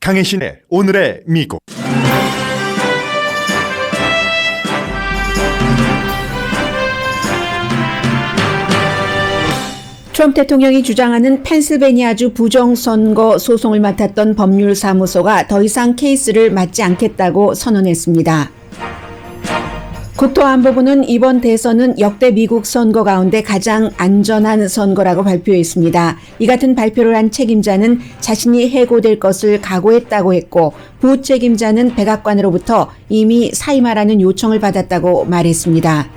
강혜신의 오늘의 미국. 트럼프 대통령이 주장하는 펜실베니아주 부정선거 소송을 맡았던 법률사무소가 더 이상 케이스를 맡지 않겠다고 선언했습니다. 국토안보부는 이번 대선은 역대 미국 선거 가운데 가장 안전한 선거라고 발표했습니다. 이 같은 발표를 한 책임자는 자신이 해고될 것을 각오했다고 했고, 부책임자는 백악관으로부터 이미 사임하라는 요청을 받았다고 말했습니다.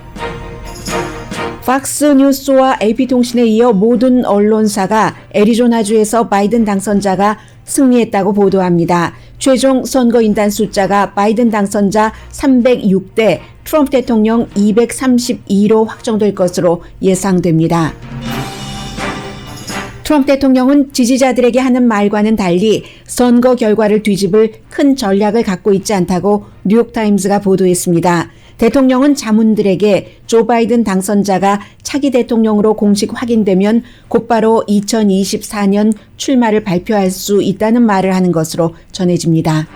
팍스뉴스와 AP통신에 이어 모든 언론사가 애리조나주에서 바이든 당선자가 승리했다고 보도합니다. 최종 선거인단 숫자가 바이든 당선자 306대 트럼프 대통령 232로 확정될 것으로 예상됩니다. 트럼프 대통령은 지지자들에게 하는 말과는 달리 선거 결과를 뒤집을 큰 전략을 갖고 있지 않다고 뉴욕타임스가 보도했습니다. 대통령은 자문들에게 조 바이든 당선자가 차기 대통령으로 공식 확인되면 곧바로 2024년 출마를 발표할 수 있다는 말을 하는 것으로 전해집니다.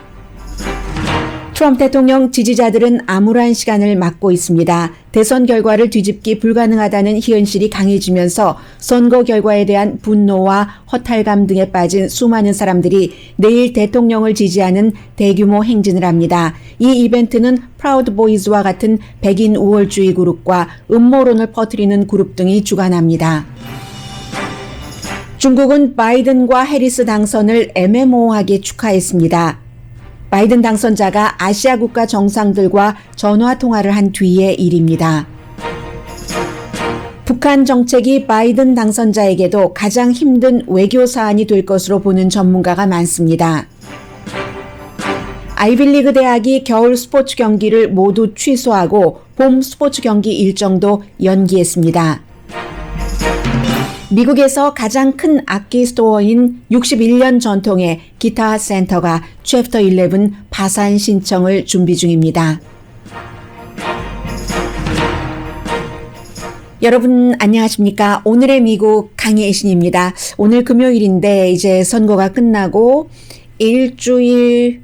트럼프 대통령 지지자들은 암울한 시간을 맞고 있습니다. 대선 결과를 뒤집기 불가능하다는 현실이 강해지면서 선거 결과에 대한 분노와 허탈감 등에 빠진 수많은 사람들이 내일 대통령을 지지하는 대규모 행진을 합니다. 이 이벤트는 프라우드 보이즈와 같은 백인 우월주의 그룹과 음모론을 퍼뜨리는 그룹 등이 주관합니다. 중국은 바이든과 해리스 당선을 애매모호하게 축하했습니다. 바이든 당선자가 아시아 국가 정상들과 전화 통화를 한 뒤의 일입니다. 북한 정책이 바이든 당선자에게도 가장 힘든 외교 사안이 될 것으로 보는 전문가가 많습니다. 아이비리그 대학이 겨울 스포츠 경기를 모두 취소하고 봄 스포츠 경기 일정도 연기했습니다. 미국에서 가장 큰 악기 스토어인 61년 전통의 기타 센터가 챕터 11 파산 신청을 준비 중입니다. 여러분 안녕하십니까? 오늘의 미국 강혜신입니다. 오늘 금요일인데 이제 선거가 끝나고 일주일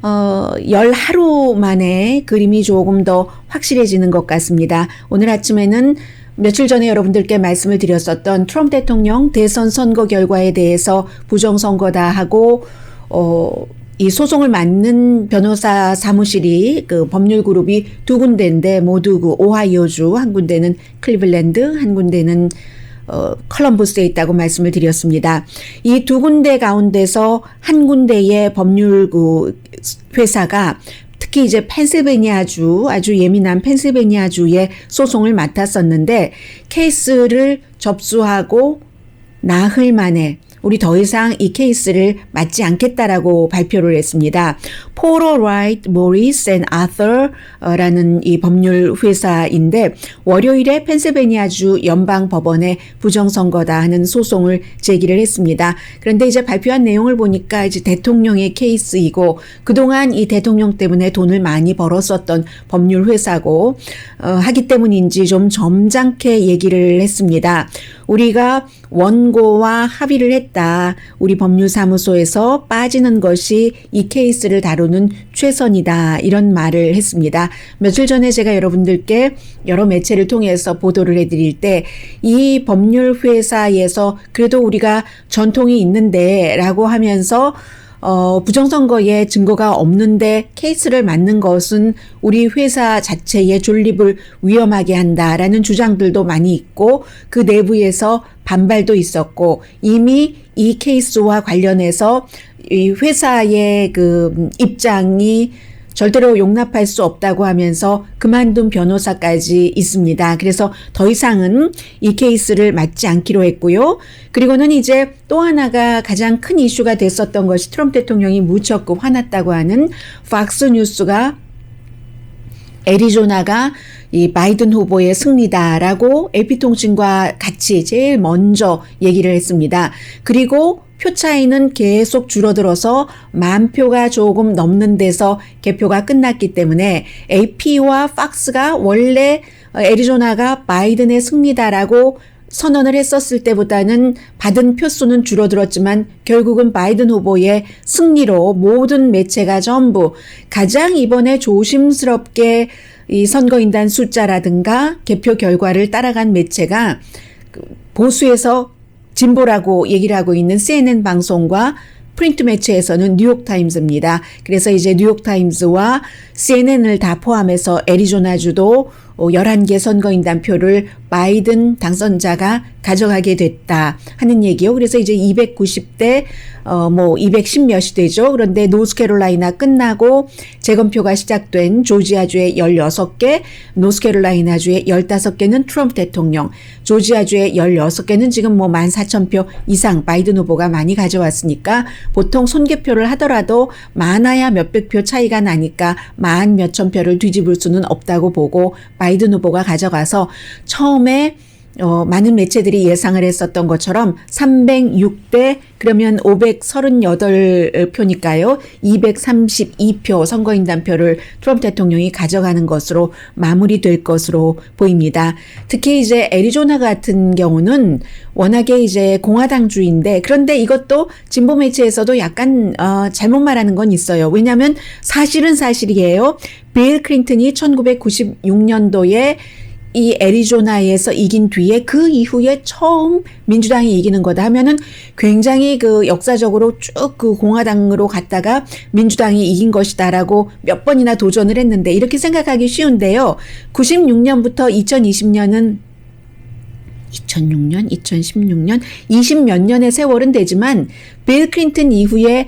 열하루 만에 그림이 조금 더 확실해지는 것 같습니다. 오늘 아침에는 며칠 전에 여러분들께 말씀을 드렸었던 트럼프 대통령 대선 선거 결과에 대해서 부정선거다 하고 이 소송을 맡는 변호사 사무실이 그 법률 그룹이 두 군데인데 모두 그 오하이오주, 한 군데는 클리블랜드, 한 군데는 컬럼버스에 있다고 말씀을 드렸습니다. 이 두 군데 가운데서 한 군데의 법률 그 회사가 특히 이제 펜실베니아주, 아주 예민한 펜실베니아주의 소송을 맡았었는데 케이스를 접수하고 나흘 만에 우리 더 이상 이 케이스를 맡지 않겠다라고 발표를 했습니다. 포로 라이트 모리스 앤 아서라는 이 법률 회사인데 월요일에 펜실베니아주 연방법원에 부정선거다 하는 소송을 제기를 했습니다. 그런데 이제 발표한 내용을 보니까 이제 대통령의 케이스이고 그동안 이 대통령 때문에 돈을 많이 벌었었던 법률 회사고 하기 때문인지 좀 점잖게 얘기를 했습니다. 우리가 원고와 합의를 했다. 우리 법률사무소에서 빠지는 것이 이 케이스를 다루는 최선이다. 이런 말을 했습니다. 며칠 전에 제가 여러분들께 여러 매체를 통해서 보도를 해드릴 때 이 법률회사에서 그래도 우리가 전통이 있는데 라고 하면서 부정선거에 증거가 없는데 케이스를 맡는 것은 우리 회사 자체의 존립을 위험하게 한다라는 주장들도 많이 있고 그 내부에서 반발도 있었고 이미 이 케이스와 관련해서 이 회사의 그 입장이 절대로 용납할 수 없다고 하면서 그만둔 변호사까지 있습니다. 그래서 더 이상은 이 케이스를 맡지 않기로 했고요. 그리고는 이제 또 하나가 가장 큰 이슈가 됐었던 것이 트럼프 대통령이 무척 화났다고 하는 팍스뉴스가 애리조나가 이 바이든 후보의 승리다라고 AP통신과 같이 제일 먼저 얘기를 했습니다. 그리고 표 차이는 계속 줄어들어서 10,000표가 조금 넘는 데서 개표가 끝났기 때문에 AP와 팍스가 원래 애리조나가 바이든의 승리다라고 선언을 했었을 때보다는 받은 표수는 줄어들었지만 결국은 바이든 후보의 승리로 모든 매체가 전부 가장 이번에 조심스럽게 이 선거인단 숫자라든가 개표 결과를 따라간 매체가 보수에서 진보라고 얘기를 하고 있는 CNN 방송과 프린트 매체에서는 뉴욕타임즈입니다. 그래서 이제 뉴욕타임즈와 CNN을 다 포함해서 애리조나주도 11개 선거인단 표를 바이든 당선자가 가져가게 됐다 하는 얘기요. 그래서 이제 290대 210 몇이 되죠. 그런데 노스캐롤라이나 끝나고 재검표가 시작된 조지아주의 16개, 노스캐롤라이나주의 15개는 트럼프 대통령, 조지아주의 16개는 지금 14,000표 이상 바이든 후보가 많이 가져왔으니까 보통 손개표를 하더라도 많아야 몇백 표 차이가 나니까 만 몇천 표를 뒤집을 수는 없다고 보고 바이든 후보가 가져가서 처음에 많은 매체들이 예상을 했었던 것처럼 306대 그러면 538표니까요. 232표 선거인단표를 트럼프 대통령이 가져가는 것으로 마무리될 것으로 보입니다. 특히 이제 애리조나 같은 경우는 워낙에 이제 공화당주인데 그런데 이것도 진보 매체에서도 약간 잘못 말하는 건 있어요. 왜냐하면 사실은 사실이에요. 빌 클린턴이 1996년도에 이 애리조나에서 이긴 뒤에 그 이후에 처음 민주당이 이기는 거다 하면은 굉장히 그 역사적으로 쭉 그 공화당으로 갔다가 민주당이 이긴 것이다라고 몇 번이나 도전을 했는데 이렇게 생각하기 쉬운데요. 96년부터 2020년은 2006년, 2016년, 20 몇 년의 세월은 되지만 빌 클린턴 이후에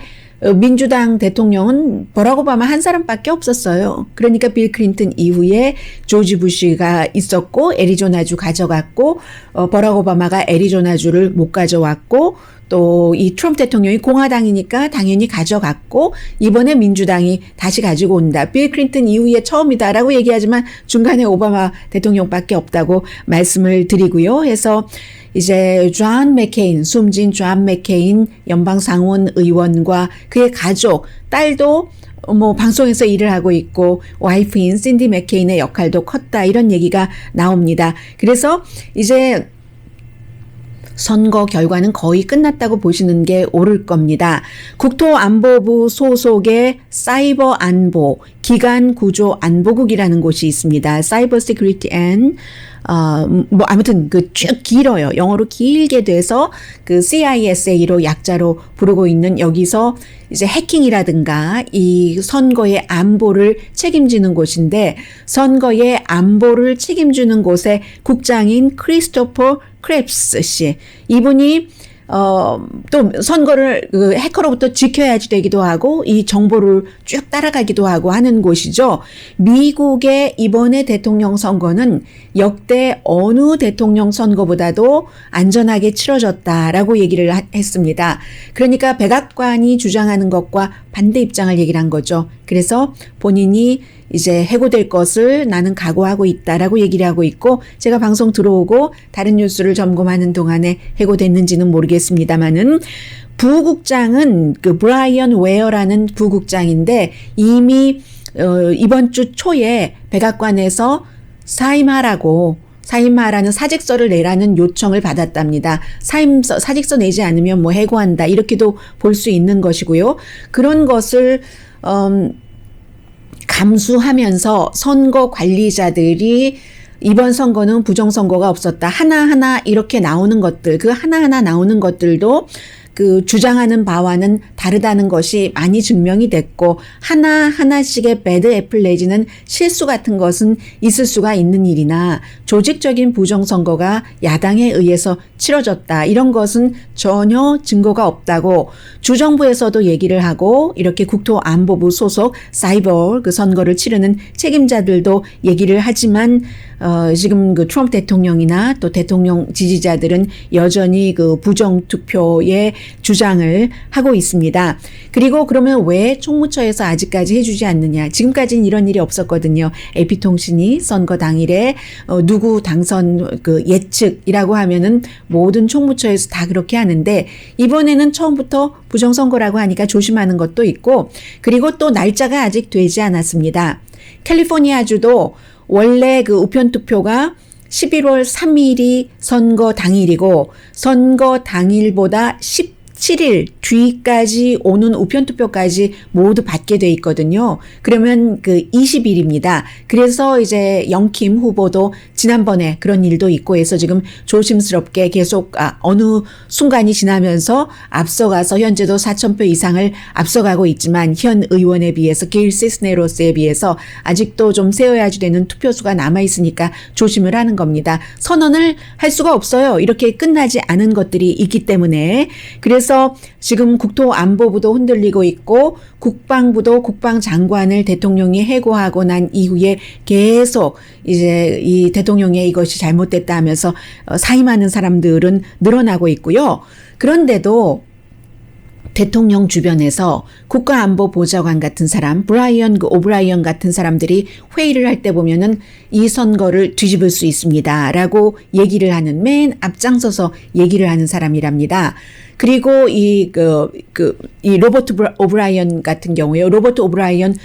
민주당 대통령은 버락 오바마 한 사람밖에 없었어요. 그러니까 빌 클린턴 이후에 조지 부시가 있었고 애리조나주 가져갔고 버락 오바마가 애리조나주를 못 가져왔고 또 이 트럼프 대통령이 공화당이니까 당연히 가져갔고 이번에 민주당이 다시 가지고 온다. 빌 클린턴 이후에 처음이다라고 얘기하지만 중간에 오바마 대통령밖에 없다고 말씀을 드리고요. 해서 이제 존 맥케인, 숨진 존 맥케인 연방 상원 의원과 그의 가족, 딸도 방송에서 일을 하고 있고 와이프인 신디 맥케인의 역할도 컸다 이런 얘기가 나옵니다. 그래서 이제 선거 결과는 거의 끝났다고 보시는 게 옳을 겁니다. 국토안보부 소속의 사이버 안보 기간 구조 안보국이라는 곳이 있습니다. 사이버 시큐리티 앤 아무튼 쭉 길어요. 영어로 길게 돼서 그 CISA로 약자로 부르고 있는 여기서 이제 해킹이라든가 이 선거의 안보를 책임지는 곳인데 선거의 안보를 책임지는 곳의 국장인 크리스토퍼 크랩스 씨. 이분이 또 선거를 해커로부터 지켜야지 되기도 하고 이 정보를 쭉 따라가기도 하고 하는 곳이죠. 미국의 이번에 대통령 선거는 역대 어느 대통령 선거보다도 안전하게 치러졌다라고 얘기를 했습니다. 그러니까 백악관이 주장하는 것과 반대 입장을 얘기를 한 거죠. 그래서 본인이 이제 해고될 것을 나는 각오하고 있다라고 얘기를 하고 있고 제가 방송 들어오고 다른 뉴스를 점검하는 동안에 해고됐는지는 모르겠습니다만은 부국장은 그 브라이언 웨어라는 부국장인데 이미 이번 주 초에 백악관에서 사임하라는 사직서를 내라는 요청을 받았답니다. 사직서 내지 않으면 해고한다 이렇게도 볼 수 있는 것이고요. 그런 것을 감수하면서 선거 관리자들이 이번 선거는 부정선거가 없었다. 하나하나 이렇게 나오는 것들, 그 하나하나 나오는 것들도 그 주장하는 바와는 다르다는 것이 많이 증명이 됐고 하나하나씩의 배드 애플 내지는 실수 같은 것은 있을 수가 있는 일이나 조직적인 부정선거가 야당에 의해서 치러졌다. 이런 것은 전혀 증거가 없다고 주정부에서도 얘기를 하고 이렇게 국토안보부 소속 사이버 그 선거를 치르는 책임자들도 얘기를 하지만 지금 그 트럼프 대통령이나 또 대통령 지지자들은 여전히 그 부정투표에 주장을 하고 있습니다. 그리고 그러면 왜 총무처에서 아직까지 해주지 않느냐. 지금까지는 이런 일이 없었거든요. AP통신이 선거 당일에 누구 당선 그 예측이라고 하면은 모든 총무처에서 다 그렇게 하는데 이번에는 처음부터 부정선거라고 하니까 조심하는 것도 있고 그리고 또 날짜가 아직 되지 않았습니다. 캘리포니아주도 원래 그 우편투표가 11월 3일이 선거 당일이고 선거 당일보다 17일 뒤까지 오는 우편투표까지 모두 받게 돼 있거든요. 그러면 그 20일입니다. 그래서 이제 영킴 후보도 지난번에 그런 일도 있고 해서 지금 조심스럽게 계속 어느 순간이 지나면서 앞서가서 현재도 4,000표 이상을 앞서가고 있지만 현 의원에 비해서 게일 시스네로스에 비해서 아직도 좀 세어야지 되는 투표수가 남아있으니까 조심을 하는 겁니다. 선언을 할 수가 없어요. 이렇게 끝나지 않은 것들이 있기 때문에. 그래서 지금 국토안보부도 흔들리고 있고 국방부도 국방장관을 대통령이 해고하고 난 이후에 계속 이제 이 대통령의 이것이 잘못됐다 하면서 사임하는 사람들은 늘어나고 있고요. 그런데도 대통령 주변에서 국가안보보좌관 같은 사람, 브라이언 오브라이언 같은 사람들이 회의를 할 때 보면은 이 선거를 뒤집을 수 있습니다라고 얘기를 하는 맨 앞장서서 얘기를 하는 사람이랍니다. 그리고 이 로버트 오브라이언 같은 경우에요. 로버트 오브라이언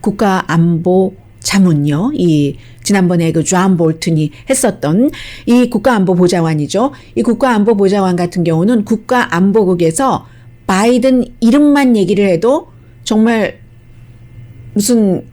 국가안보 자문요. 이 지난번에 그 존 볼튼이 했었던 이 국가안보보좌관이죠. 이 국가안보보좌관 같은 경우는 국가안보국에서 바이든 이름만 얘기를 해도 정말 무슨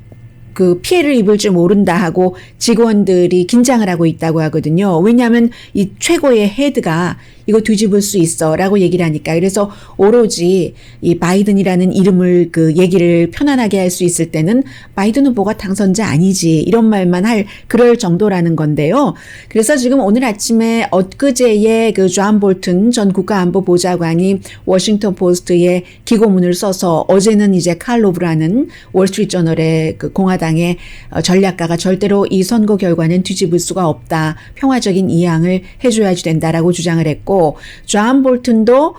그 피해를 입을 줄 모른다 하고 직원들이 긴장을 하고 있다고 하거든요. 왜냐하면 이 최고의 헤드가 이거 뒤집을 수 있어 라고 얘기를 하니까. 그래서 오로지 이 바이든이라는 이름을 그 얘기를 편안하게 할 수 있을 때는 바이든 후보가 당선자 아니지 이런 말만 할 그럴 정도라는 건데요. 그래서 지금 오늘 아침에 엊그제에 그 존 볼튼 전 국가안보보좌관이 워싱턴 포스트에 기고문을 써서 어제는 이제 칼 로브라는 월스트리트저널의 그 공화당의 전략가가 절대로 이 선거 결과는 뒤집을 수가 없다. 평화적인 이양을 해줘야지 된다라고 주장을 했고 존 볼튼도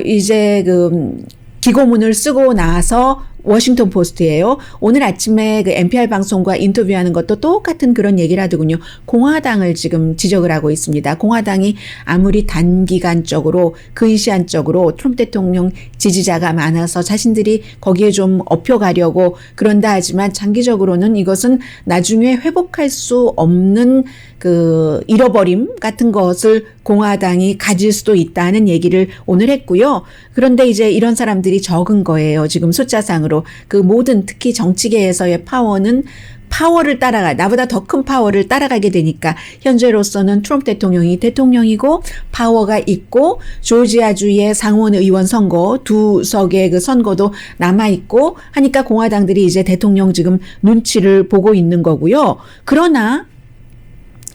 이제 그 기고문을 쓰고 나서 워싱턴 포스트예요. 오늘 아침에 그 NPR 방송과 인터뷰하는 것도 똑같은 그런 얘기를 하더군요. 공화당을 지금 지적을 하고 있습니다. 공화당이 아무리 단기간적으로 근시안적으로 트럼프 대통령 지지자가 많아서 자신들이 거기에 좀 업혀가려고 그런다 하지만 장기적으로는 이것은 나중에 회복할 수 없는 그 잃어버림 같은 것을 공화당이 가질 수도 있다는 얘기를 오늘 했고요. 그런데 이제 이런 사람들이 적은 거예요. 지금 숫자상으로. 그 모든 특히 정치계에서의 파워는 파워를 따라가 나보다 더 큰 파워를 따라가게 되니까 현재로서는 트럼프 대통령이 대통령이고 파워가 있고 조지아주의 상원 의원 선거 2석의 그 선거도 남아 있고 하니까 공화당들이 이제 대통령 지금 눈치를 보고 있는 거고요. 그러나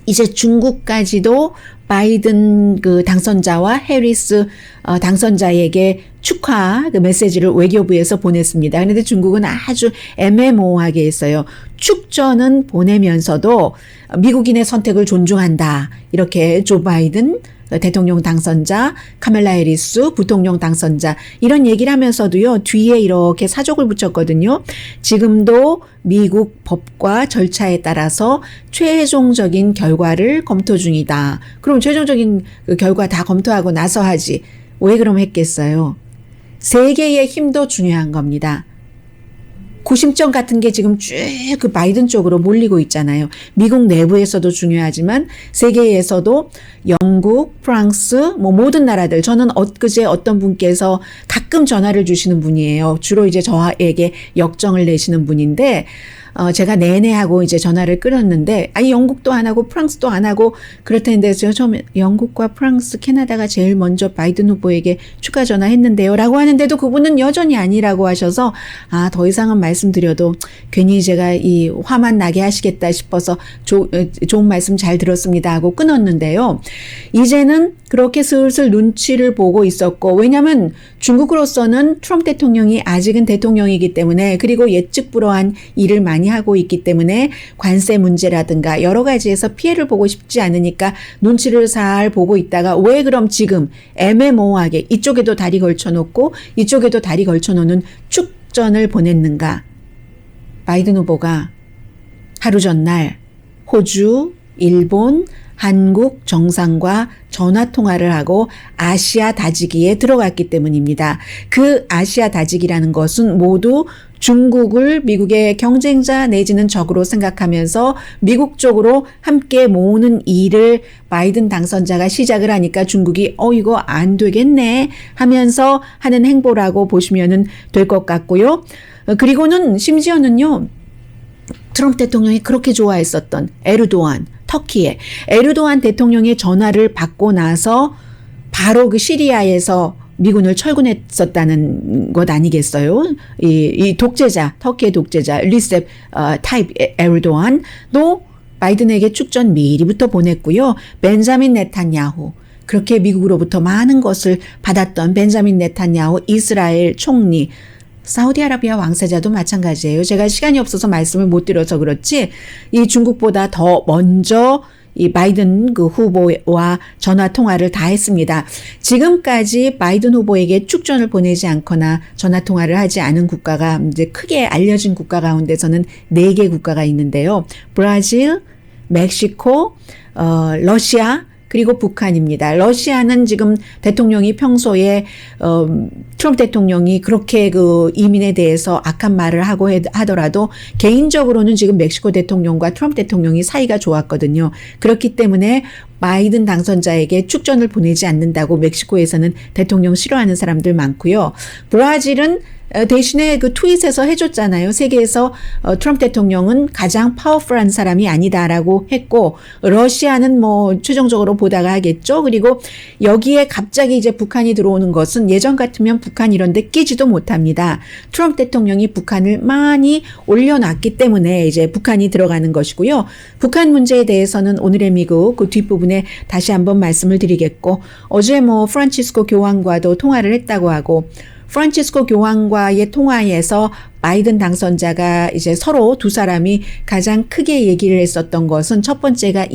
이제 중국까지도 바이든 그 당선자와 해리스 당선자에게 축하 그 메시지를 외교부에서 보냈습니다. 그런데 중국은 아주 애매모호하게 했어요. 축전은 보내면서도 미국인의 선택을 존중한다. 이렇게 조 바이든 대통령 당선자, 카멜라 해리스 부통령 당선자 이런 얘기를 하면서도요. 뒤에 이렇게 사족을 붙였거든요. 지금도 미국 법과 절차에 따라서 최종적인 결과를 검토 중이다. 그럼 최종적인 그 결과 다 검토하고 나서 하지. 왜 그럼 했겠어요? 세계의 힘도 중요한 겁니다. 구심점 같은 게 지금 쭉 그 바이든 쪽으로 몰리고 있잖아요. 미국 내부에서도 중요하지만 세계에서도 영국, 프랑스, 뭐 모든 나라들 저는 엊그제 어떤 분께서 가끔 전화를 주시는 분이에요. 주로 이제 저에게 역정을 내시는 분인데 제가 내내 하고 이제 전화를 끊었는데 아니 영국도 안 하고 프랑스도 안 하고 그렇다는데 제가 처음에 영국과 프랑스, 캐나다가 제일 먼저 바이든 후보에게 축하 전화했는데요 라고 하는데도 그분은 여전히 아니라고 하셔서 더 이상은 말씀드려도 괜히 제가 이 화만 나게 하시겠다 싶어서 좋은 말씀 잘 들었습니다 하고 끊었는데요. 이제는 그렇게 슬슬 눈치를 보고 있었고 왜냐하면 중국으로서는 트럼프 대통령이 아직은 대통령이기 때문에 그리고 예측 불허한 일을 많이 하고 있기 때문에 관세 문제라든가 여러 가지에서 피해를 보고 싶지 않으니까 눈치를 잘 보고 있다가 왜 그럼 지금 애매모호하게 이쪽에도 다리 걸쳐놓고 이쪽에도 다리 걸쳐놓는 축전을 보냈는가. 바이든 후보가 하루 전날 호주, 일본, 한국 정상과 전화 통화를 하고 아시아 다지기에 들어갔기 때문입니다. 그 아시아 다지기라는 것은 모두 중국을 미국의 경쟁자 내지는 적으로 생각하면서 미국 쪽으로 함께 모으는 일을 바이든 당선자가 시작을 하니까 중국이 이거 안 되겠네 하면서 하는 행보라고 보시면 될 것 같고요. 그리고는 심지어는요. 트럼프 대통령이 그렇게 좋아했었던 에르도안, 터키의 에르도안 대통령의 전화를 받고 나서 바로 그 시리아에서 미군을 철군했었다는 것 아니겠어요? 이 독재자, 터키의 독재자 리셉 타입 에르도안도 바이든에게 축전 미리부터 보냈고요. 벤자민 네탄야후, 그렇게 미국으로부터 많은 것을 받았던 벤자민 네탄야후 이스라엘 총리, 사우디아라비아 왕세자도 마찬가지예요. 제가 시간이 없어서 말씀을 못 드려서 그렇지 이 중국보다 더 먼저 이 바이든 그 후보와 전화 통화를 다 했습니다. 지금까지 바이든 후보에게 축전을 보내지 않거나 전화 통화를 하지 않은 국가가 이제 크게 알려진 국가 가운데서는 4개 국가가 있는데요. 브라질, 멕시코, 러시아, 그리고 북한입니다. 러시아는 지금 대통령이 평소에 트럼프 대통령이 그렇게 그 이민에 대해서 악한 말을 하고 하더라도 개인적으로는 지금 멕시코 대통령과 트럼프 대통령이 사이가 좋았거든요. 그렇기 때문에 바이든 당선자에게 축전을 보내지 않는다고 멕시코에서는 대통령 싫어하는 사람들 많고요. 브라질은 대신에 그 트윗에서 해줬잖아요. 세계에서 트럼프 대통령은 가장 파워풀한 사람이 아니다라고 했고, 러시아는 뭐 최종적으로 보다가 하겠죠. 그리고 여기에 갑자기 이제 북한이 들어오는 것은 예전 같으면 북한 이런 데 끼지도 못합니다. 트럼프 대통령이 북한을 많이 올려놨기 때문에 이제 북한이 들어가는 것이고요. 북한 문제에 대해서는 오늘의 미국 그 뒷부분에 다시 한번 말씀을 드리겠고, 어제 뭐 프란치스코 교황과도 통화를 했다고 하고, 프란치스코 교황과의 통화에서 바이든 당선자가 이제 서로 두 사람이 가장 크게 얘기를 했었던 것은 첫 번째가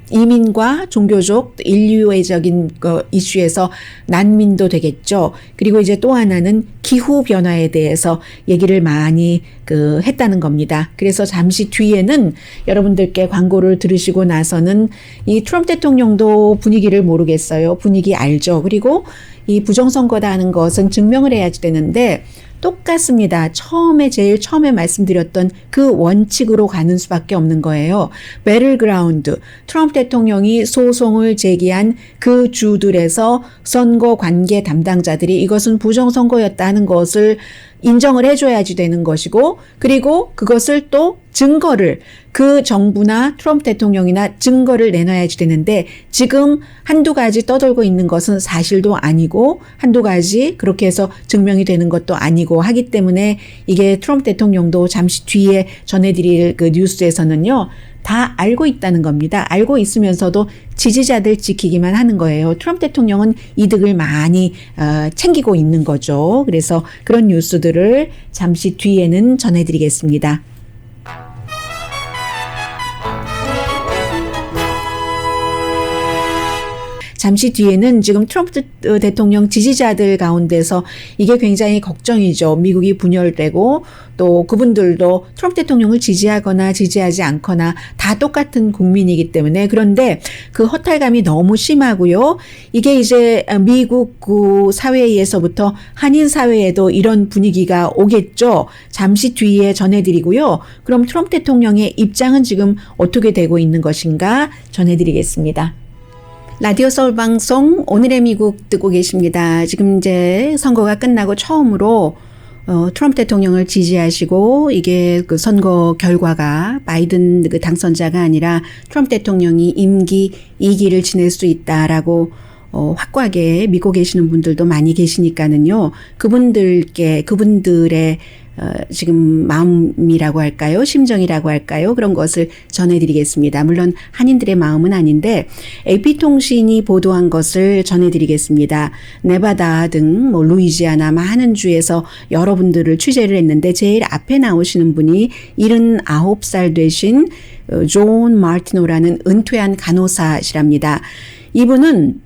이민과 종교적 인류애적인 이슈에서 난민도 되겠죠. 그리고 이제 또 하나는 기후 변화에 대해서 얘기를 많이 했다는 겁니다. 그래서 잠시 뒤에는 여러분들께 광고를 들으시고 나서는 이 트럼프 대통령도 분위기를 모르겠어요. 분위기 알죠. 그리고 이 부정선거다 하는 것은 증명을 해야지 되는데 똑같습니다. 제일 처음에 말씀드렸던 그 원칙으로 가는 수밖에 없는 거예요. 배틀그라운드, 트럼프 대통령이 소송을 제기한 그 주들에서 선거 관계 담당자들이 이것은 부정선거였다는 것을 인정을 해줘야지 되는 것이고, 그리고 그것을 또 증거를 그 정부나 트럼프 대통령이나 증거를 내놔야지 되는데 지금 한두 가지 떠돌고 있는 것은 사실도 아니고 한두 가지 그렇게 해서 증명이 되는 것도 아니고 하기 때문에 이게 트럼프 대통령도 잠시 뒤에 전해드릴 그 뉴스에서는요. 다 알고 있다는 겁니다. 알고 있으면서도 지지자들 지키기만 하는 거예요. 트럼프 대통령은 이득을 많이 챙기고 있는 거죠. 그래서 그런 뉴스들을 잠시 뒤에는 전해드리겠습니다. 잠시 뒤에는 지금 트럼프 대통령 지지자들 가운데서 이게 굉장히 걱정이죠. 미국이 분열되고 또 그분들도 트럼프 대통령을 지지하거나 지지하지 않거나 다 똑같은 국민이기 때문에, 그런데 그 허탈감이 너무 심하고요. 이게 이제 미국 그 사회에서부터 한인 사회에도 이런 분위기가 오겠죠. 잠시 뒤에 전해드리고요. 그럼 트럼프 대통령의 입장은 지금 어떻게 되고 있는 것인가 전해드리겠습니다. 라디오 서울 방송 오늘의 미국 듣고 계십니다. 지금 이제 선거가 끝나고 처음으로 트럼프 대통령을 지지하시고 이게 그 선거 결과가 바이든 그 당선자가 아니라 트럼프 대통령이 임기 2기를 지낼 수 있다라고 확고하게 믿고 계시는 분들도 많이 계시니까는요. 그분들의 지금 마음이라고 할까요? 심정이라고 할까요? 그런 것을 전해드리겠습니다. 물론 한인들의 마음은 아닌데 AP통신이 보도한 것을 전해드리겠습니다. 네바다 등 뭐 루이지아나 많은 주에서 여러분들을 취재를 했는데 제일 앞에 나오시는 분이 79살 되신 존 마티노라는 은퇴한 간호사시랍니다. 이분은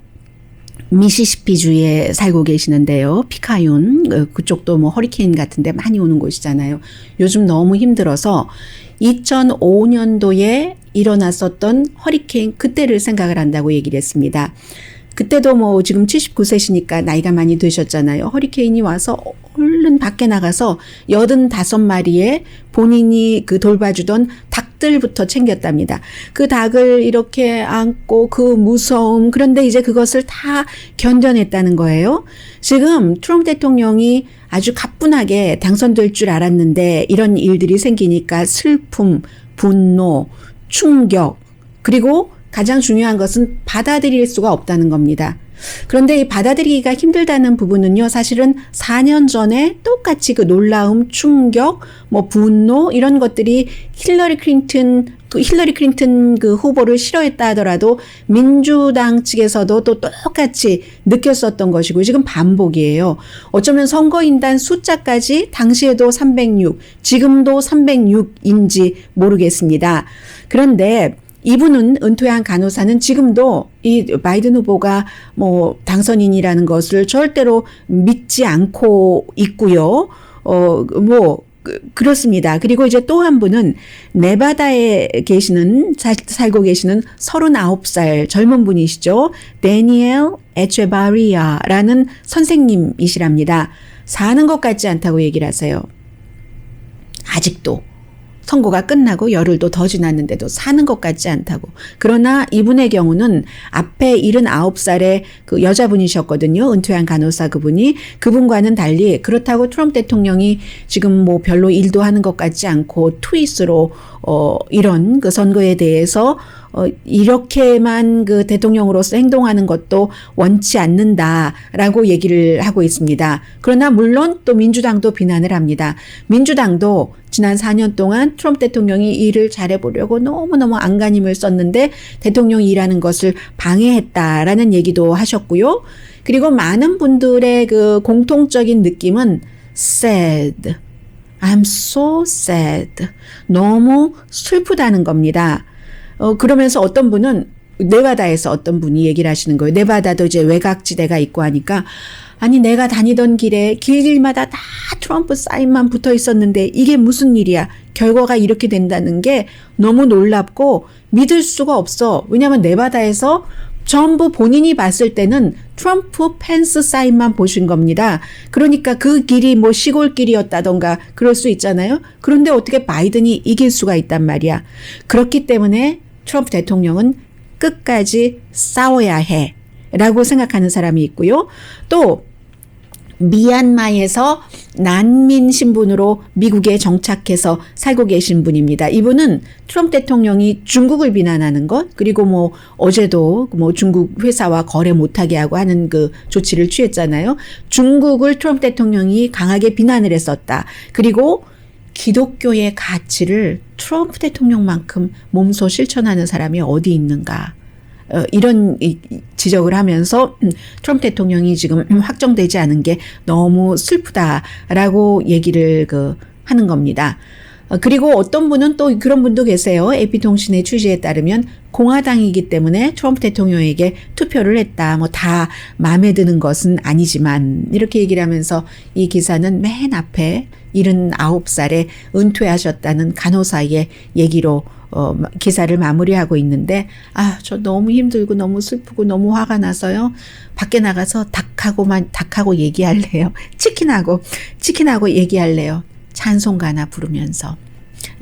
미시시피주에 살고 계시는데요. 피카윤 그쪽도 뭐 허리케인 같은데 많이 오는 곳이잖아요. 요즘 너무 힘들어서 2005년도에 일어났었던 허리케인 그때를 생각을 한다고 얘기를 했습니다. 그때도 뭐 지금 79세시니까 나이가 많이 드셨잖아요. 허리케인이 와서 얼른 밖에 나가서 85마리의 본인이 그 돌봐주던 닭들부터 챙겼답니다. 그 닭을 이렇게 안고 그 무서움, 그런데 이제 그것을 다 견뎌냈다는 거예요. 지금 트럼프 대통령이 아주 가뿐하게 당선될 줄 알았는데 이런 일들이 생기니까 슬픔, 분노, 충격, 그리고 가장 중요한 것은 받아들일 수가 없다는 겁니다. 그런데 이 받아들이기가 힘들다는 부분은요, 사실은 4년 전에 똑같이 그 놀라움, 충격, 뭐 분노 이런 것들이 힐러리 클린턴 그 후보를 싫어했다 하더라도 민주당 측에서도 또 똑같이 느꼈었던 것이고 지금 반복이에요. 어쩌면 선거인단 숫자까지 당시에도 306, 지금도 306인지 모르겠습니다. 그런데 이분은 은퇴한 간호사는 지금도 이 바이든 후보가 뭐 당선인이라는 것을 절대로 믿지 않고 있고요. 그렇습니다. 그리고 이제 또 한 분은 네바다에 살고 계시는 39살 젊은 분이시죠. 데니엘 에체바리아라는 선생님이시랍니다. 사는 것 같지 않다고 얘기를 하세요. 아직도. 선거가 끝나고 열흘도 더 지났는데도 사는 것 같지 않다고. 그러나 이분의 경우는 앞에 79살의 그 여자분이셨거든요. 은퇴한 간호사 그분과는 달리 그렇다고 트럼프 대통령이 지금 뭐 별로 일도 하는 것 같지 않고 트윗으로 이런 그 선거에 대해서 이렇게만 그 대통령으로서 행동하는 것도 원치 않는다라고 얘기를 하고 있습니다. 그러나 물론 또 민주당도 비난을 합니다. 민주당도 지난 4년 동안 트럼프 대통령이 일을 잘해보려고 너무너무 안간힘을 썼는데 대통령이 일하는 것을 방해했다라는 얘기도 하셨고요. 그리고 많은 분들의 그 공통적인 느낌은 sad. I'm so sad. 너무 슬프다는 겁니다. 그러면서 어떤 분은 네바다에서 어떤 분이 얘기를 하시는 거예요. 네바다도 이제 외곽지대가 있고 하니까 아니 내가 다니던 길마다 다 트럼프 사인만 붙어 있었는데 이게 무슨 일이야. 결과가 이렇게 된다는 게 너무 놀랍고 믿을 수가 없어. 왜냐하면 네바다에서 전부 본인이 봤을 때는 트럼프 펜스 사인만 보신 겁니다. 그러니까 그 길이 뭐 시골길이었다던가 그럴 수 있잖아요. 그런데 어떻게 바이든이 이길 수가 있단 말이야. 그렇기 때문에 트럼프 대통령은 끝까지 싸워야 해 라고 생각하는 사람이 있고요. 또 미얀마에서 난민 신분으로 미국에 정착해서 살고 계신 분입니다. 이분은 트럼프 대통령이 중국을 비난하는 것, 그리고 뭐 어제도 뭐 중국 회사와 거래 못하게 하고 하는 그 조치를 취했잖아요. 중국을 트럼프 대통령이 강하게 비난을 했었다. 그리고 기독교의 가치를 트럼프 대통령만큼 몸소 실천하는 사람이 어디 있는가. 이런 지적을 하면서 트럼프 대통령이 지금 확정되지 않은 게 너무 슬프다라고 얘기를 하는 겁니다. 그리고 어떤 분은 또 그런 분도 계세요. AP통신의 취재에 따르면 공화당이기 때문에 트럼프 대통령에게 투표를 했다. 뭐 다 마음에 드는 것은 아니지만 이렇게 얘기를 하면서 이 기사는 맨 앞에 79살에 은퇴하셨다는 간호사의 얘기로 기사를 마무리하고 있는데 저 너무 힘들고 너무 슬프고 너무 화가 나서요. 밖에 나가서 닭하고 얘기할래요. 치킨하고 얘기할래요. 찬송가나 부르면서.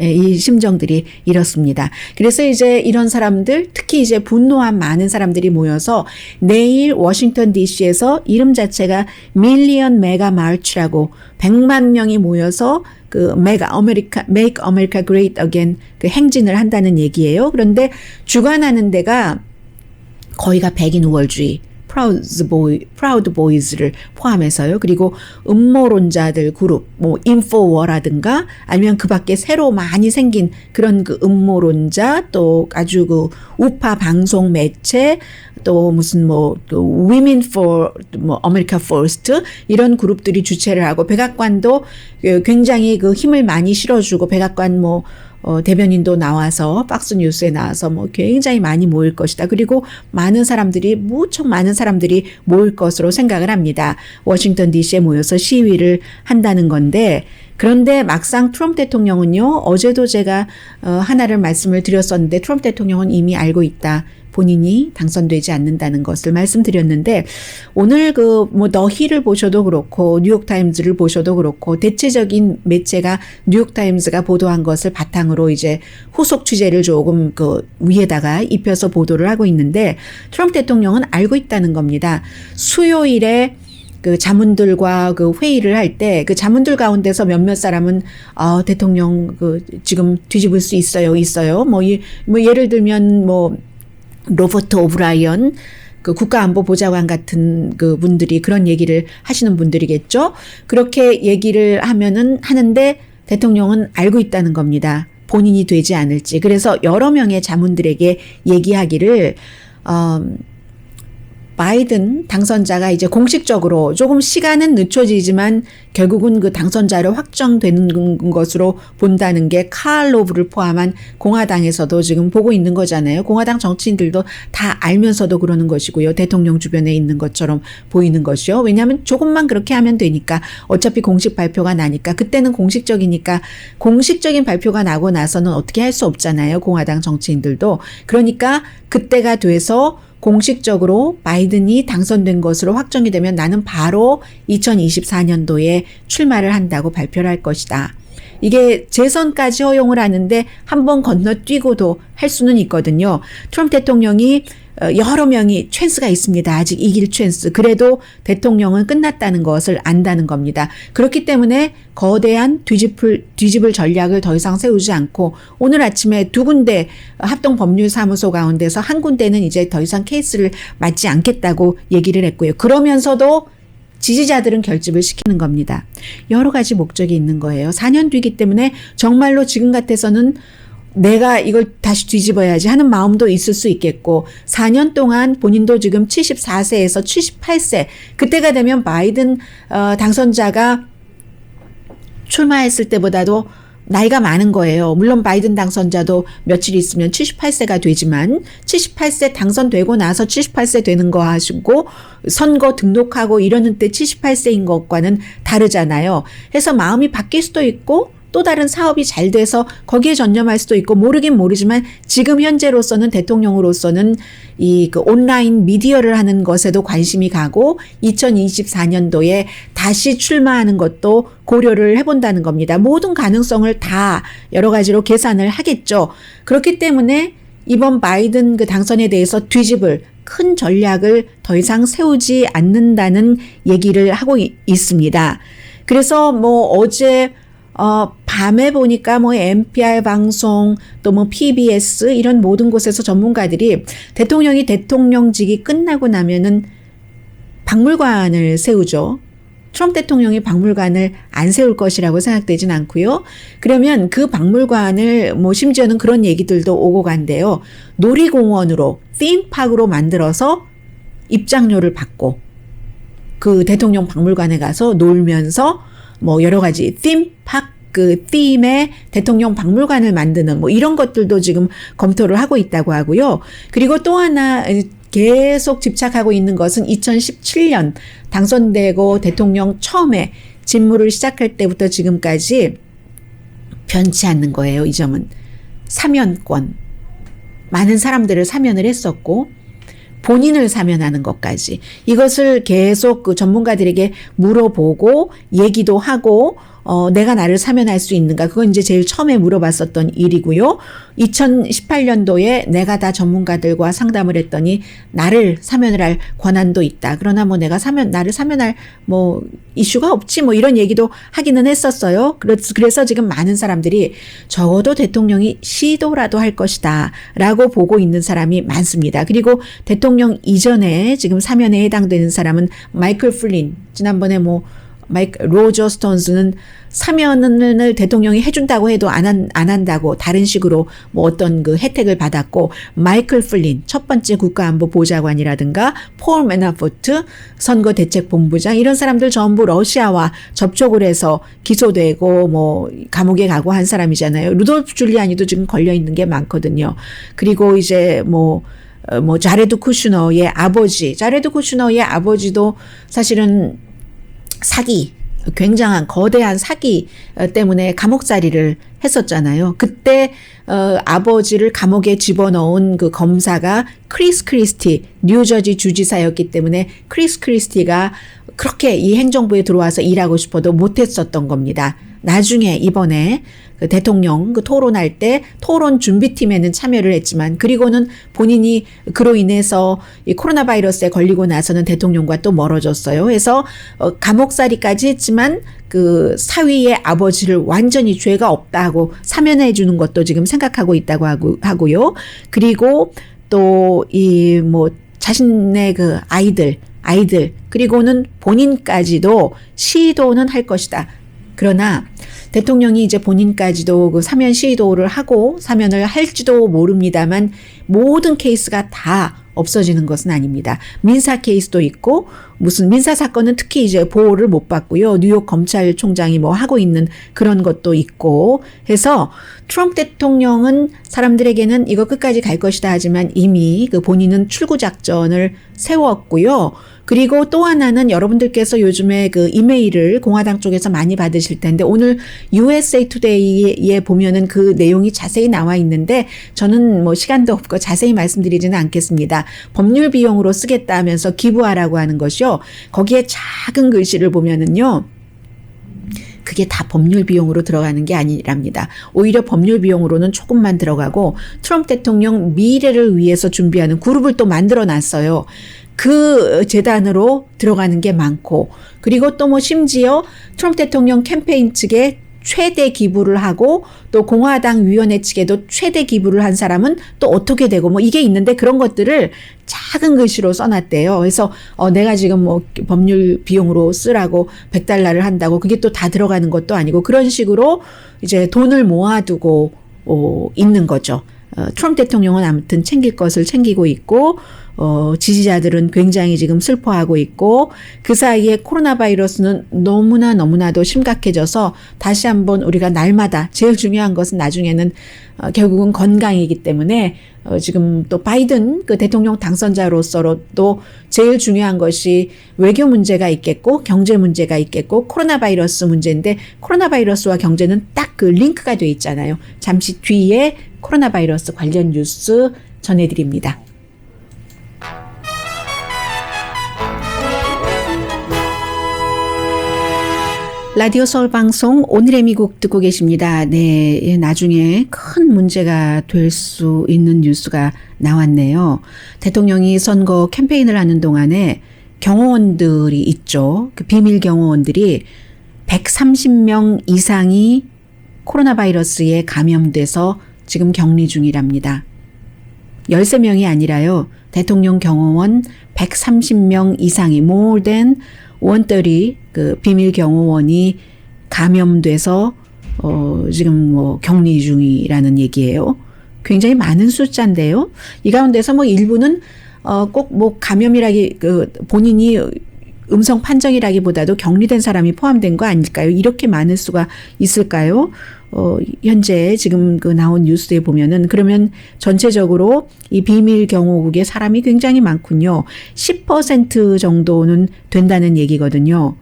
이 심정들이 이렇습니다. 그래서 이제 이런 사람들, 특히 이제 분노한 많은 사람들이 모여서 내일 워싱턴 DC에서 이름 자체가 밀리언 메가 마치라고 100만 명이 모여서 그 Make America Great Again 그 행진을 한다는 얘기예요. 그런데 주관하는 데가 거의가 백인 우월주의, 프라우드 보이즈를 포함해서요. 그리고 음모론자들 그룹, 뭐 인포워라든가 아니면 그 밖에 새로 많이 생긴 그런 그 음모론자, 또 아주 그 우파 방송 매체, 또 무슨 Women for America First 이런 그룹들이 주최를 하고 백악관도 굉장히 그 힘을 많이 실어주고 백악관 대변인도 나와서 박스 뉴스에 나와서 뭐 굉장히 많이 모일 것이다. 그리고 무척 많은 사람들이 모일 것으로 생각을 합니다. 워싱턴 DC에 모여서 시위를 한다는 건데, 그런데 막상 트럼프 대통령은요, 어제도 제가 하나를 말씀을 드렸었는데, 트럼프 대통령은 이미 알고 있다. 본인이 당선되지 않는다는 것을 말씀드렸는데, 오늘 더 힐을 보셔도 그렇고 뉴욕타임즈를 보셔도 그렇고 대체적인 매체가 뉴욕타임즈가 보도한 것을 바탕으로 이제 후속 취재를 조금 위에다가 입혀서 보도를 하고 있는데, 트럼프 대통령은 알고 있다는 겁니다. 수요일에 자문들과 회의를 할 때 자문들 가운데서 몇몇 사람은 대통령 지금 뒤집을 수 있어요. 뭐 예를 들면 로버트 오브라이언 국가안보보좌관 같은 분들이 그런 얘기를 하시는 분들이겠죠. 그렇게 얘기를 하는데 대통령은 알고 있다는 겁니다. 본인이 되지 않을지. 그래서 여러 명의 자문들에게 얘기하기를 바이든 당선자가 이제 공식적으로 조금 시간은 늦춰지지만 결국은 당선자로 확정되는 것으로 본다는 게 칼 로브를 포함한 공화당에서도 지금 보고 있는 거잖아요. 공화당 정치인들도 다 알면서도 그러는 것이고요. 대통령 주변에 있는 것처럼 보이는 것이요. 왜냐하면 조금만 그렇게 하면 되니까, 어차피 공식 발표가 나니까, 그때는 공식적이니까, 공식적인 발표가 나고 나서는 어떻게 할 수 없잖아요. 공화당 정치인들도. 그러니까 그때가 돼서 공식적으로 바이든이 당선된 것으로 확정이 되면 나는 바로 2024년도에 출마를 한다고 발표를 할 것이다. 이게 재선까지 허용을 하는데 한 번 건너뛰고도 할 수는 있거든요. 트럼프 대통령이 여러 명이 찬스가 있습니다. 아직 이길 찬스. 그래도 대통령은 끝났다는 것을 안다는 겁니다. 그렇기 때문에 거대한 뒤집을 전략을 더 이상 세우지 않고, 오늘 아침에 두 군데 합동법률사무소 가운데서 한 군데는 이제 더 이상 케이스를 맡지 않겠다고 얘기를 했고요. 그러면서도 지지자들은 결집을 시키는 겁니다. 여러 가지 목적이 있는 거예요. 4년 뒤이기 때문에 정말로 지금 같아서는 내가 이걸 다시 뒤집어야지 하는 마음도 있을 수 있겠고, 4년 동안 본인도 지금 74세에서 78세, 그때가 되면 바이든 당선자가 출마했을 때보다도 나이가 많은 거예요. 물론 바이든 당선자도 며칠 있으면 78세가 되지만 78세 당선되고 나서 78세 되는 거 하시고 선거 등록하고 이러는 때 78세인 것과는 다르잖아요. 그래서 마음이 바뀔 수도 있고 또 다른 사업이 잘 돼서 거기에 전념할 수도 있고, 모르긴 모르지만 지금 현재로서는 대통령으로서는 온라인 미디어를 하는 것에도 관심이 가고 2024년도에 다시 출마하는 것도 고려를 해본다는 겁니다. 모든 가능성을 다 여러 가지로 계산을 하겠죠. 그렇기 때문에 이번 바이든 당선에 대해서 뒤집을 큰 전략을 더 이상 세우지 않는다는 얘기를 하고 있습니다. 그래서 어제 밤에 보니까 NPR 방송 또 PBS 이런 모든 곳에서 전문가들이 대통령이 대통령직이 끝나고 나면은 박물관을 세우죠. 트럼프 대통령이 박물관을 안 세울 것이라고 생각되진 않고요. 그러면 그 박물관을 심지어는 그런 얘기들도 오고 간대요. 놀이공원으로, ธีม파크로 만들어서 입장료를 받고 그 대통령 박물관에 가서 놀면서 여러 가지 ธีม의 대통령 박물관을 만드는 이런 것들도 지금 검토를 하고 있다고 하고요. 그리고 또 하나 계속 집착하고 있는 것은 2017년 당선되고 대통령 처음에 직무를 시작할 때부터 지금까지 변치 않는 거예요. 이 점은 사면권, 많은 사람들을 사면을 했었고 본인을 사면하는 것까지, 이것을 계속 전문가들에게 물어보고 얘기도 하고 내가 나를 사면할 수 있는가, 그건 이제 제일 처음에 물어봤었던 일이고요. 2018년도에 내가 다 전문가들과 상담을 했더니 나를 사면을 할 권한도 있다. 그러나 내가 나를 사면할 이슈가 없지 이런 얘기도 하기는 했었어요. 그래서 지금 많은 사람들이 적어도 대통령이 시도라도 할 것이다 라고 보고 있는 사람이 많습니다. 그리고 대통령 이전에 지금 사면에 해당되는 사람은 마이클 플린, 지난번에 로저 스톤스는 사면을 대통령이 해준다고 해도 안 한다고 다른 식으로 뭐 어떤 그 혜택을 받았고, 마이클 플린 첫 번째 국가안보 보좌관이라든가 폴 매나포트 선거대책본부장, 이런 사람들 전부 러시아와 접촉을 해서 기소되고 뭐 감옥에 가고 한 사람이잖아요. 루돌프 줄리아니도 지금 걸려 있는 게 많거든요. 그리고 이제 뭐 자레드 쿠슈너의 아버지도 사실은 굉장한 거대한 사기 때문에 감옥살이를 했었잖아요. 그때 아버지를 감옥에 집어넣은 그 검사가 크리스 크리스티, 뉴저지 주지사였기 때문에 크리스 크리스티가 그렇게 이 행정부에 들어와서 일하고 싶어도 못했었던 겁니다. 나중에 이번에 그 대통령 그 토론할 때 토론 준비팀에는 참여를 했지만, 그리고는 본인이 그로 인해서 이 코로나 바이러스에 걸리고 나서는 대통령과 또 멀어졌어요. 그래서 감옥살이까지 했지만 그 사위의 아버지를 완전히 죄가 없다고 사면해 주는 것도 지금 생각하고 있다고 하고요. 그리고 또 이 뭐 자신의 그 아이들 그리고는 본인까지도 시도는 할 것이다. 그러나 대통령이 이제 본인까지도 그 사면 시도를 하고 사면을 할지도 모릅니다만, 모든 케이스가 다 없어지는 것은 아닙니다. 민사 케이스도 있고, 무슨 민사 사건은 특히 이제 보호를 못 받고요. 뉴욕 검찰총장이 뭐 하고 있는 그런 것도 있고 해서, 트럼프 대통령은 사람들에게는 이거 끝까지 갈 것이다 하지만 이미 그 본인은 출구 작전을 세웠고요. 그리고 또 하나는, 여러분들께서 요즘에 그 이메일을 공화당 쪽에서 많이 받으실 텐데, 오늘 USA Today에 보면은 그 내용이 자세히 나와 있는데, 저는 뭐 시간도 없고 자세히 말씀드리지는 않겠습니다. 법률 비용으로 쓰겠다 하면서 기부하라고 하는 것이요. 거기에 작은 글씨를 보면은요, 그게 다 법률 비용으로 들어가는 게 아니랍니다. 오히려 법률 비용으로는 조금만 들어가고, 트럼프 대통령 미래를 위해서 준비하는 그룹을 또 만들어 놨어요. 그 재단으로 들어가는 게 많고, 그리고 또 뭐 심지어 트럼프 대통령 캠페인 측에 최대 기부를 하고, 또 공화당 위원회 측에도 최대 기부를 한 사람은 또 어떻게 되고, 뭐 이게 있는데, 그런 것들을 작은 글씨로 써놨대요. 그래서 내가 지금 뭐 법률 비용으로 쓰라고 $100를 한다고 그게 또 다 들어가는 것도 아니고, 그런 식으로 이제 돈을 모아두고 있는 거죠. 트럼프 대통령은 아무튼 챙길 것을 챙기고 있고, 지지자들은 굉장히 지금 슬퍼하고 있고, 그 사이에 코로나 바이러스는 너무나도 심각해져서 다시 한번 우리가 날마다, 제일 중요한 것은 나중에는 결국은 건강이기 때문에 지금 또 바이든 그 대통령 당선자로서도 제일 중요한 것이 외교 문제가 있겠고, 경제 문제가 있겠고, 코로나 바이러스 문제인데, 코로나 바이러스와 경제는 딱 그 링크가 돼 있잖아요. 잠시 뒤에 코로나 바이러스 관련 뉴스 전해드립니다. 라디오 서울 방송 오늘의 미국 듣고 계십니다. 네, 나중에 큰 문제가 될 수 있는 뉴스가 나왔네요. 대통령이 선거 캠페인을 하는 동안에 경호원들이 있죠. 그 비밀 경호원들이 130명 이상이 코로나 바이러스에 감염돼서 지금 격리 중이랍니다. 13명이 아니라요. 대통령 경호원 130명 이상이, more than 130 그 비밀 경호원이 감염돼서 지금 뭐 격리 중이라는 얘기예요. 굉장히 많은 숫자인데요. 이 가운데서 뭐 일부는 꼭 뭐 본인이 음성 판정이라기보다도 격리된 사람이 포함된 거 아닐까요? 이렇게 많을 수가 있을까요? 현재 지금 그 나온 뉴스에 보면은, 그러면 전체적으로 이 비밀 경호국에 사람이 굉장히 많군요. 10% 정도는 된다는 얘기거든요.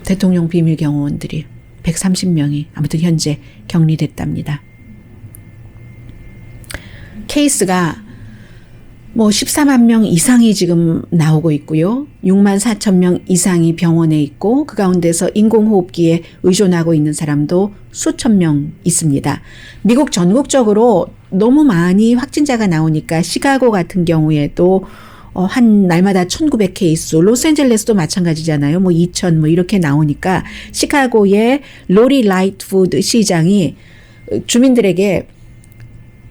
대통령 비밀 경호원들이 130명이 아무튼 현재 격리됐답니다. 케이스가 뭐 14만 명 이상이 지금 나오고 있고요. 6만 4천 명 이상이 병원에 있고, 그 가운데서 인공호흡기에 의존하고 있는 사람도 수천 명 있습니다. 미국 전국적으로 너무 많이 확진자가 나오니까 시카고 같은 경우에도 한 날마다 1900 케이스, 로스앤젤레스도 마찬가지잖아요. 뭐 2000 뭐 이렇게 나오니까 시카고의 로리 라이트푸드 시장이 주민들에게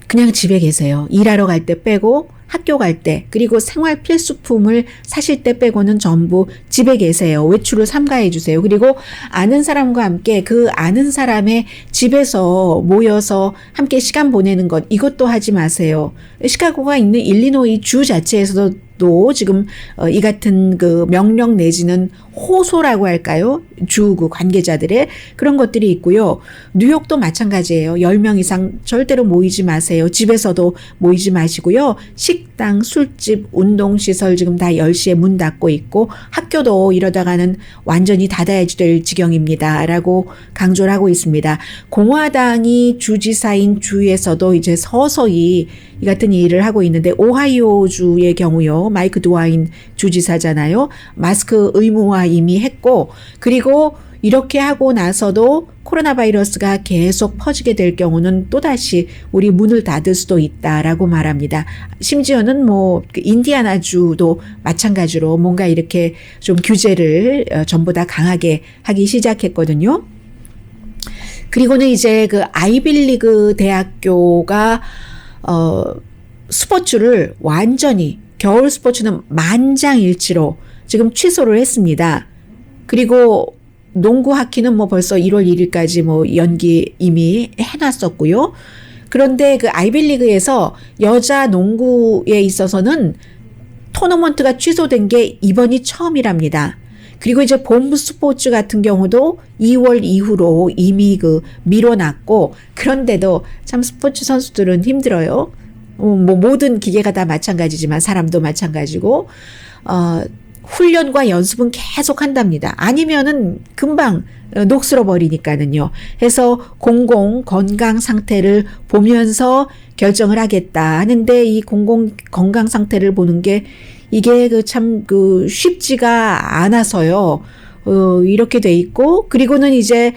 그냥 집에 계세요. 일하러 갈 때 빼고 학교 갈 때, 그리고 생활 필수품을 사실 때 빼고는 전부 집에 계세요. 외출을 삼가해 주세요. 그리고 아는 사람과 함께 그 아는 사람의 집에서 모여서 함께 시간 보내는 것, 이것도 하지 마세요. 시카고가 있는 일리노이 주 자체에서도 또 지금 이 같은 그 명령 내지는 호소라고 할까요? 주 그 관계자들의 그런 것들이 있고요. 뉴욕도 마찬가지예요. 10명 이상 절대로 모이지 마세요. 집에서도 모이지 마시고요. 식당, 술집, 운동시설 지금 다 10시에 문 닫고 있고 학교도 이러다가는 완전히 닫아야지 될 지경입니다. 라고 강조를 하고 있습니다. 공화당이 주지사인 주에서도 이제 서서히 이 같은 일을 하고 있는데 오하이오주의 경우요. 마이크 드와인 주지사잖아요. 마스크 의무화 이미 했고 그리고 이렇게 하고 나서도 코로나 바이러스가 계속 퍼지게 될 경우는 또다시 우리 문을 닫을 수도 있다라고 말합니다. 심지어는 뭐 인디아나주도 마찬가지로 뭔가 이렇게 좀 규제를 전부 다 강하게 하기 시작했거든요. 그리고는 이제 그 아이빌리그 대학교가 스포츠를 완전히 겨울 스포츠는 만장일치로 지금 취소를 했습니다. 그리고 농구 하키는 뭐 벌써 1월 1일까지 뭐 연기 이미 해놨었고요. 그런데 그 아이빌리그에서 여자 농구에 있어서는 토너먼트가 취소된 게 이번이 처음이랍니다. 그리고 이제 봄 스포츠 같은 경우도 2월 이후로 이미 그 미뤄놨고 그런데도 참 스포츠 선수들은 힘들어요. 뭐 모든 기계가 다 마찬가지지만 사람도 마찬가지고 훈련과 연습은 계속 한답니다. 아니면은 금방 녹슬어 버리니까는요. 해서 공공 건강 상태를 보면서 결정을 하겠다 하는데 이 공공 건강 상태를 보는 게 이게 참 쉽지가 않아서요. 이렇게 돼 있고 그리고는 이제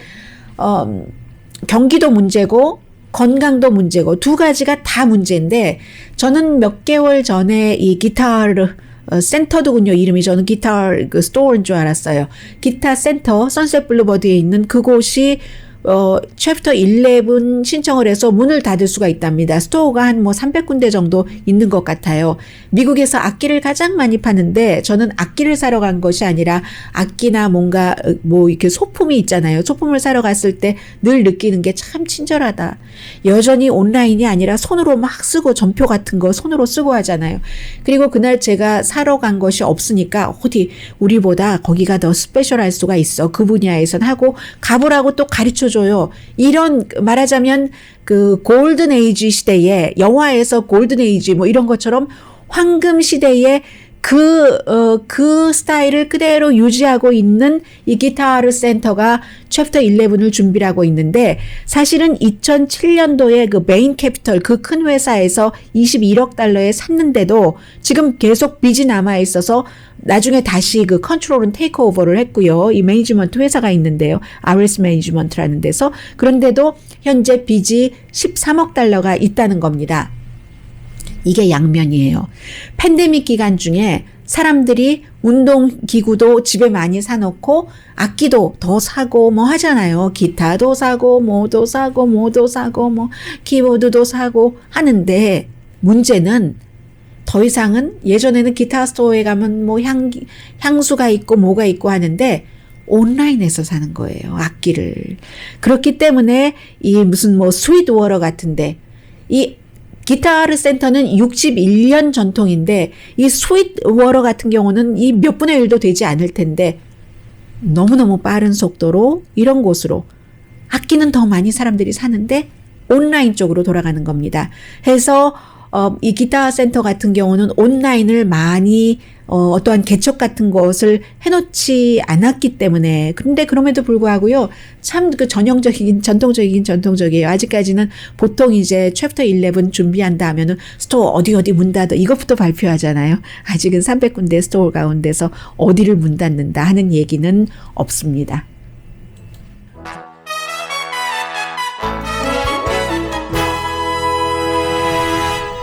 경기도 문제고 건강도 문제고 두 가지가 다 문제인데 저는 몇 개월 전에 이 기타르 센터더군요. 이름이 저는 기타 스토어인 줄 알았어요. 기타 센터 선셋 블루버드에 있는 그곳이 챕터 11 신청을 해서 문을 닫을 수가 있답니다. 스토어가 한 뭐 300군데 정도 있는 것 같아요. 미국에서 악기를 가장 많이 파는데 저는 악기를 사러 간 것이 아니라 악기나 뭔가 뭐 이렇게 소품이 있잖아요. 소품을 사러 갔을 때 늘 느끼는 게 참 친절하다. 여전히 온라인이 아니라 손으로 막 쓰고 전표 같은 거 손으로 쓰고 하잖아요. 그리고 그날 제가 사러 간 것이 없으니까 어디 우리보다 거기가 더 스페셜할 수가 있어. 그 분야에선 하고 가보라고 또 가르쳐 줘요. 이런 말하자면 그 골든 에이지 시대에 영화에서 골든 에이지 뭐 이런 것처럼 황금 시대에 그 스타일을 그대로 유지하고 있는 이 기타르 센터가 챕터 11을 준비를 하고 있는데 사실은 2007년도에 그 메인 캐피털 그 큰 회사에서 21억 달러에 샀는데도 지금 계속 빚이 남아 있어서 나중에 다시 그 컨트롤은 테이크오버를 했고요. 이 매니지먼트 회사가 있는데요. RS 매니지먼트라는 데서 그런데도 현재 빚이 13억 달러가 있다는 겁니다. 이게 양면이에요. 팬데믹 기간 중에 사람들이 운동기구도 집에 많이 사놓고 악기도 더 사고 뭐 하잖아요. 기타도 사고 뭐도 사고 뭐 키보드도 사고 하는데 문제는 더 이상은 예전에는 기타 스토어에 가면 뭐 향수가 있고 뭐가 있고 하는데 온라인에서 사는 거예요. 악기를. 그렇기 때문에 이 무슨 뭐 스윗워러 같은데 이 기타르 센터는 61년 전통인데 이 스윗워러 같은 경우는 이 몇 분의 1도 되지 않을 텐데 너무너무 빠른 속도로 이런 곳으로 악기는 더 많이 사람들이 사는데 온라인 쪽으로 돌아가는 겁니다. 해서 이 기타 센터 같은 경우는 온라인을 많이 어떠한 개척 같은 것을 해놓지 않았기 때문에 그런데 그럼에도 불구하고요 참 그 전통적이에요. 아직까지는 보통 이제 챕터 11 준비한다 하면은 스토어 어디 문 닫아 이것부터 발표하잖아요. 아직은 300군데 스토어 가운데서 어디를 문 닫는다 하는 얘기는 없습니다.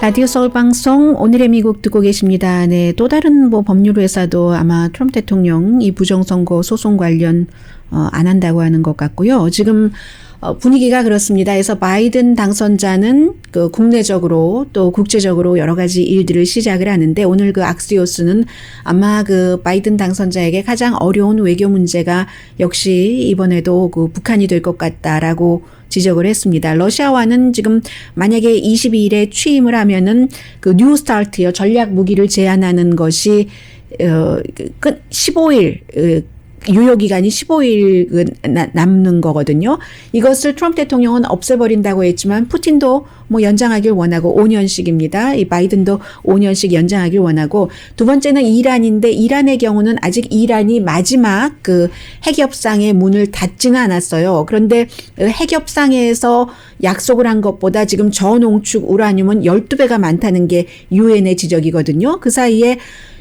라디오 서울 방송 오늘의 미국 듣고 계십니다. 네, 또 다른 뭐 법률 회사도 아마 트럼프 대통령 이 부정선거 소송 관련 안 한다고 하는 것 같고요. 지금 분위기가 그렇습니다. 그래서 바이든 당선자는 그 국내적으로 또 국제적으로 여러 가지 일들을 시작을 하는데 오늘 그 악시오스는 아마 그 바이든 당선자에게 가장 어려운 외교 문제가 역시 이번에도 그 북한이 될 것 같다라고 지적을 했습니다. 러시아와는 지금 만약에 22일에 취임을 하면은 그 뉴 스타트요. 전략 무기를 제한하는 것이 15일 유효기간이 15일 남는 거거든요. 이것을 트럼프 대통령은 없애버린다고 했지만 푸틴도 뭐 연장하길 원하고 5년씩입니다. 이 바이든도 5년씩 연장하길 원하고 두 번째는 이란인데 이란의 경우는 아직 이란이 마지막 그 핵협상의 문을 닫지는 않았어요. 그런데 핵협상에서 약속을 한 것보다 지금 저농축 우라늄은 12배가 많다는 게 유엔의 지적이거든요. 그 사이에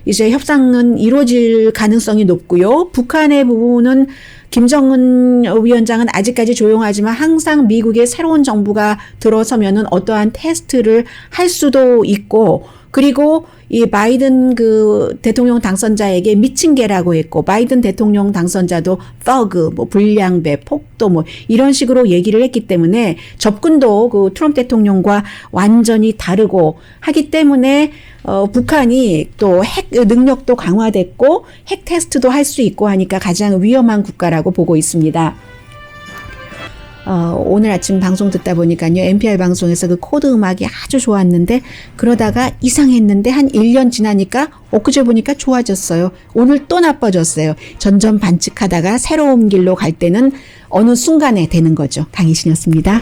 이제 협상은 이루어질 가능성이 높고요. 북한의 부분은 김정은 위원장은 아직까지 조용하지만 항상 미국의 새로운 정부가 들어서면은 어떠한 테스트를 할 수도 있고 그리고 이 바이든 그 대통령 당선자에게 미친 개라고 했고 바이든 대통령 당선자도 thug, 뭐 불량배, 폭도 뭐 이런 식으로 얘기를 했기 때문에 접근도 그 트럼프 대통령과 완전히 다르고 하기 때문에 북한이 또 핵 능력도 강화됐고 핵 테스트도 할 수 있고 하니까 가장 위험한 국가라고 보고 있습니다. 오늘 아침 방송 듣다 보니까요. NPR 방송에서 그 코드 음악이 아주 좋았는데 그러다가 이상했는데 한 1년 지나니까 엊그제 보니까 좋아졌어요. 오늘 또 나빠졌어요. 점점 반칙하다가 새로운 길로 갈 때는 어느 순간에 되는 거죠. 강희신이었습니다.